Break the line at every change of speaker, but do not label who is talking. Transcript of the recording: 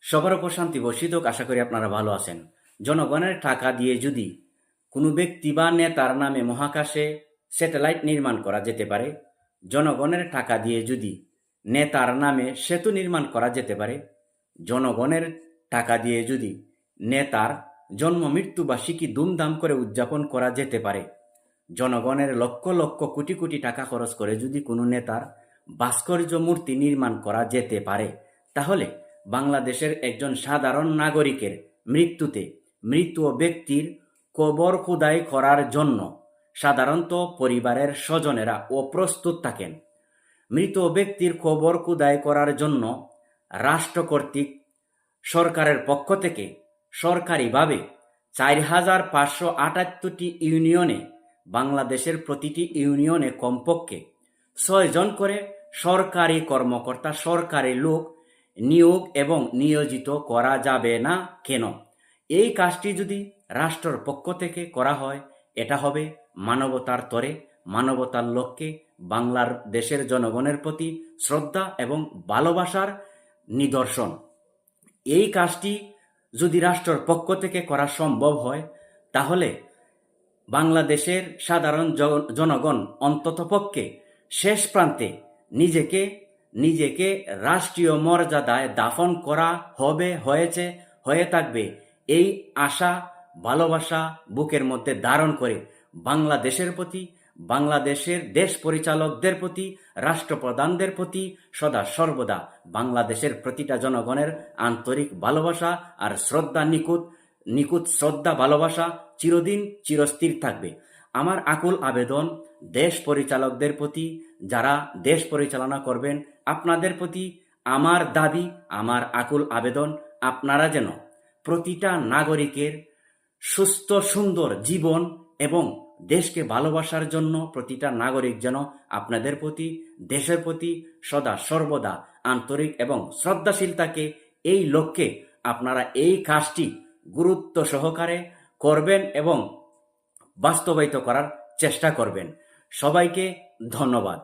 সবার উপর শান্তি বর্ষিত হোক, আশা করি আপনারা ভালো আছেন। জনগণের টাকা দিয়ে যদি কোনো ব্যক্তি বা নেতার নামে মহাকাশে স্যাটেলাইট নির্মাণ করা যেতে পারে, জনগণের টাকা দিয়ে যদি নেতার নামে সেতু নির্মাণ করা যেতে পারে, জনগণের টাকা দিয়ে যদি নেতার জন্ম মৃত্যু বার্ষিকী ধুমধাম করে উদযাপন করা যেতে পারে, জনগণের লক্ষ লক্ষ কোটি কোটি টাকা খরচ করে যদি কোনো নেতার ভাস্কর্য মূর্তি নির্মাণ করা যেতে পারে, তাহলে বাংলাদেশের একজন সাধারণ নাগরিকের মৃত্যুতে মৃত ব্যক্তির কবর খোদাই করার জন্য সাধারণত পরিবারের স্বজনেরা অপ্রস্তুত থাকেন। মৃত ব্যক্তির কবর খোদাই করার জন্য রাষ্ট্র কর্তৃক সরকারের পক্ষ থেকে সরকারিভাবে 4,578টি ইউনিয়নে, বাংলাদেশের প্রতিটি ইউনিয়নে কমপক্ষে 6 জন করে সরকারি কর্মকর্তা, সরকারি লোক নিয়োগ এবং নিয়োজিত করা যাবে না কেন? এই কাজটি যদি রাষ্ট্রের পক্ষ থেকে করা হয়, এটা হবে মানবতার তরে, মানবতার লক্ষ্যে, বাংলার দেশের জনগণের প্রতি শ্রদ্ধা এবং ভালোবাসার নিদর্শন। এই কাজটি যদি রাষ্ট্রের পক্ষ থেকে করা সম্ভব হয়, তাহলে বাংলাদেশের সাধারণ জনগণ অন্ততপক্ষে শেষ প্রান্তে নিজেকে রাষ্ট্রীয় মর্যাদায় দাফন করা হবে, হয়ে থাকবে। এই আশা ভালোবাসা বুকের মধ্যে ধারণ করে বাংলাদেশের প্রতি, বাংলাদেশের দেশ পরিচালকদের প্রতি, রাষ্ট্রপ্রধানদের প্রতি সদা সর্বদা বাংলাদেশের প্রতিটা জনগণের আন্তরিক ভালোবাসা আর শ্রদ্ধা, নিকুত শ্রদ্ধা ভালোবাসা চিরদিন চিরস্থির থাকবে। আমার আকুল আবেদন দেশ পরিচালকদের প্রতি, যারা দেশ পরিচালনা করবেন, আপনাদের প্রতি আমার দাবি, আমার আকুল আবেদন, আপনারা যেন প্রতিটা নাগরিকের সুস্থ সুন্দর জীবন এবং দেশকে ভালোবাসার জন্য প্রতিটা নাগরিক যেন আপনাদের প্রতি, দেশের প্রতি সদা সর্বদা আন্তরিক এবং শ্রদ্ধাশীল থাকে। এই লক্ষ্যে আপনারা এই কাজটি গুরুত্ব সহকারে করবেন এবং বাস্তবায়িত করার চেষ্টা করবেন। সবাইকে ধন্যবাদ।